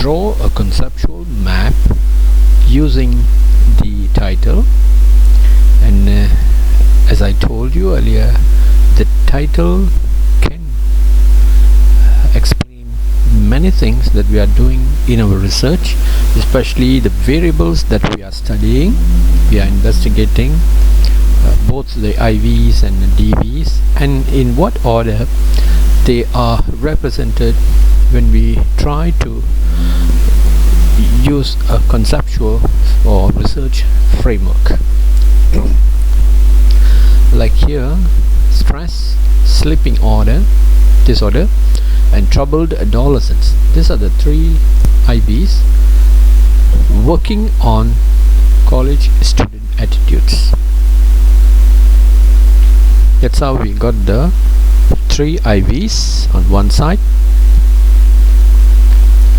draw a conceptual map using the title, and as I told you earlier, the title can explain many things that we are doing in our research, especially the variables that we are studying. We are investigating both the IVs and the DVs, and in what order they are represented when we try to use a conceptual or research framework. Like here, stress, sleeping disorder, and troubled adolescence. These are the three IVs working on college student attitudes. That's how we got the three IVs on one side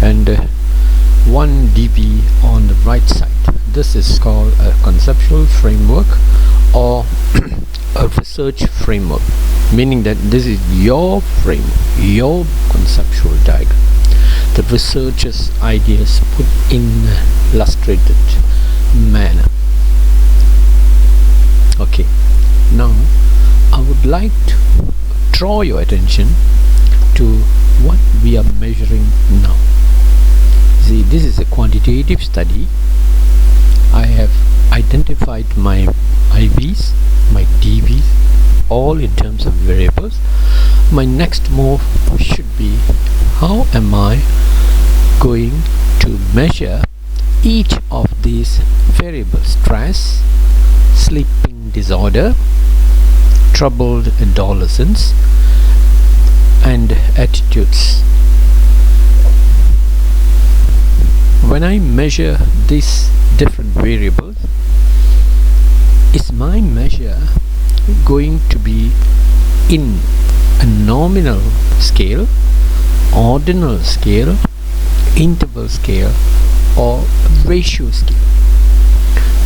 and one DV on the right side. This is called a conceptual framework or a research framework, meaning that this is your frame, your conceptual diagram, the researcher's ideas put in illustrated manner. Okay, now I would like to draw your attention to what we are measuring now. See, this is a quantitative study. I have identified my IVs, my DVs, all in terms of variables. My next move should be, how am I going to measure each of these variables: stress, sleeping disorder, troubled adolescence, and attitudes. When I measure these different variables, is my measure going to be in a nominal scale, ordinal scale, interval scale, or ratio scale?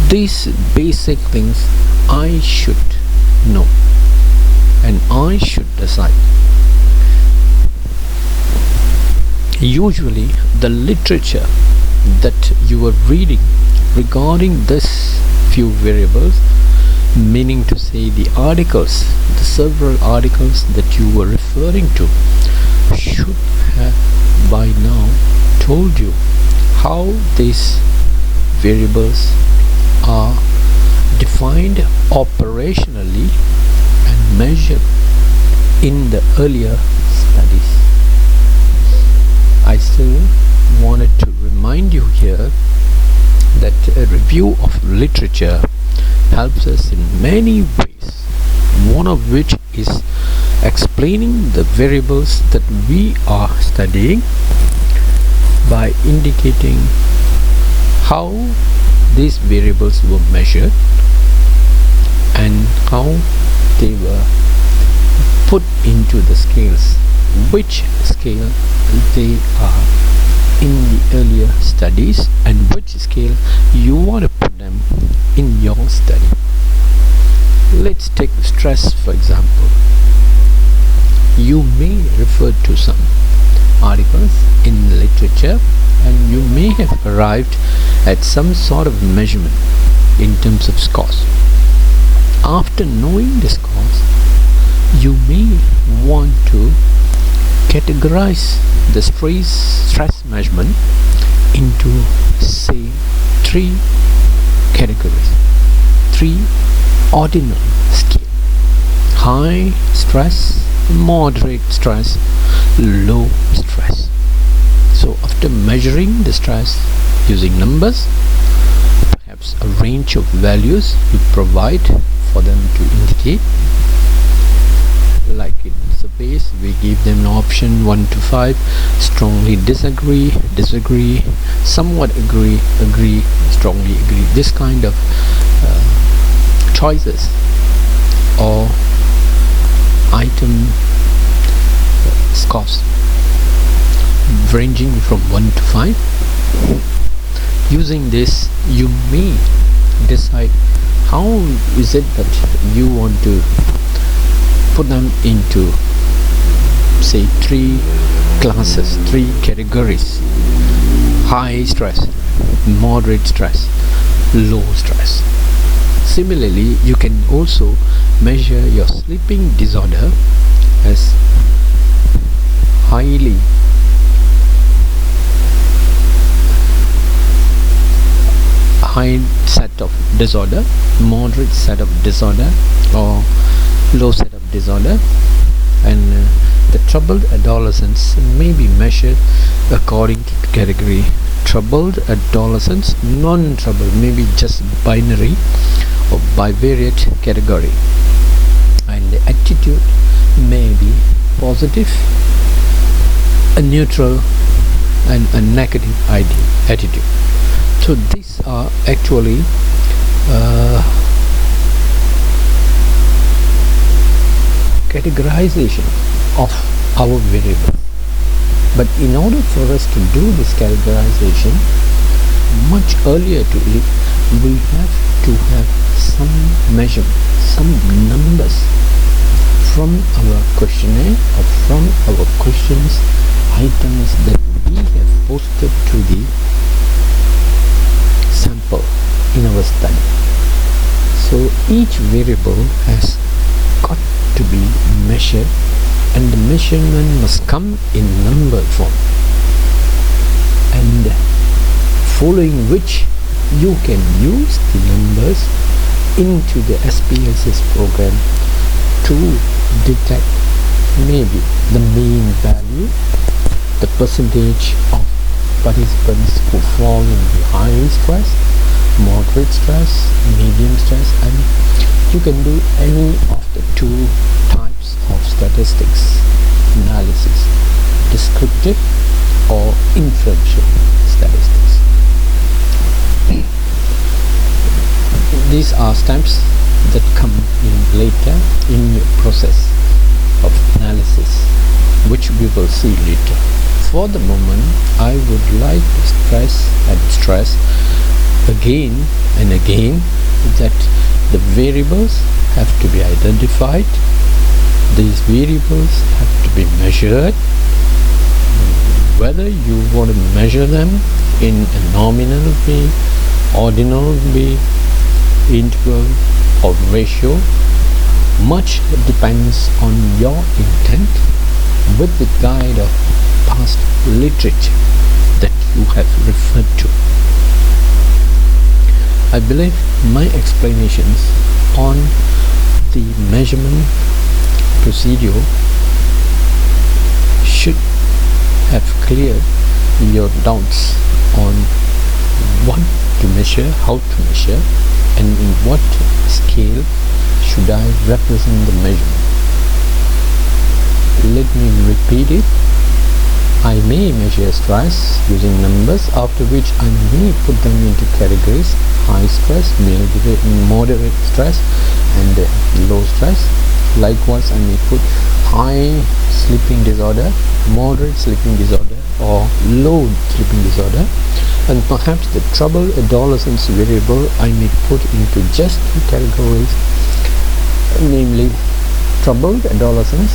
These basic things I should know and I should decide. Usually the literature that you are reading regarding this few variables, meaning to say the articles, the several articles that you were referring to, should have by now told you how these variables are defined operationally and measured in the earlier studies. I still wanted to remind you here that a review of literature helps us in many ways, one of which is explaining the variables that we are studying by indicating how these variables were measured and how they were put into the scales, which scale they are in the earlier studies and which scale you want to put them in your study. Let's take stress for example. You may refer to some articles in the literature and you may have arrived at some sort of measurement in terms of scores. After knowing the scores, you may want to categorize the stress measurement into, say, three categories, three ordinal scale: high stress, moderate stress, low stress. So after measuring the stress using numbers, perhaps a range of values you provide for them to indicate, like in surveys we give them an option 1 to 5, strongly disagree, somewhat agree, strongly agree. This kind of choices or item scores ranging from 1 to 5. Using this, you may decide how is it that you want to put them into, say, three classes, three categories. high stress, moderate stress, low stress. Similarly, you can also measure your sleeping disorder as high set of disorder, moderate set of disorder, or low set of disorder. And the troubled adolescence may be measured according to category. Troubled adolescence, non-troubled, maybe just binary or bivariate category. And the attitude may be positive, a neutral, and a negative attitude. So these are actually categorization of our variables. But in order for us to do this categorization much earlier to it, we have to have some measurement, some numbers from our questionnaire or from our questions items that we have posted to the sample in our study. So each variable has got to be measured, and the measurement must come in number form, and following which you can use the numbers into the SPSS program to detect maybe the mean value, the percentage of participants who fall in the high stress, moderate stress, medium stress, and you can do any of the two types of statistics analysis, descriptive or inferential statistics. These are steps that come in later in your process of analysis, which we will see later. For the moment, I would like to stress again and again that the variables have to be identified. These variables have to be measured. Whether you want to measure them in a nominal way, ordinal way, integral or ratio, much depends on your intent with the guide of past literature that you have referred to. I believe my explanations on the measurement procedure should have cleared your doubts on what to measure, how to measure, and in what scale should I represent the measurement. Let me repeat it. I may measure stress using numbers, after which I may put them into categories: high stress, moderate stress, and low stress. Likewise, I may put high sleeping disorder, moderate sleeping disorder, or low sleeping disorder. And perhaps the troubled adolescence variable I may put into just two categories, namely troubled adolescence,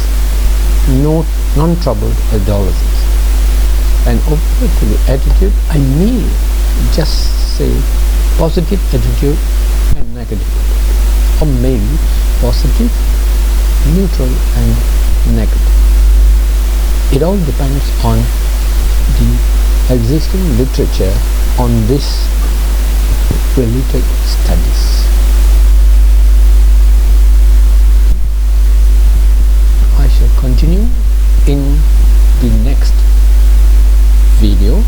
non-troubled adolescence. And over to the attitude, I may just say positive attitude and negative attitude, or maybe positive, neutral, and negative. It all depends on the existing literature on this related studies. I shall continue in the next video.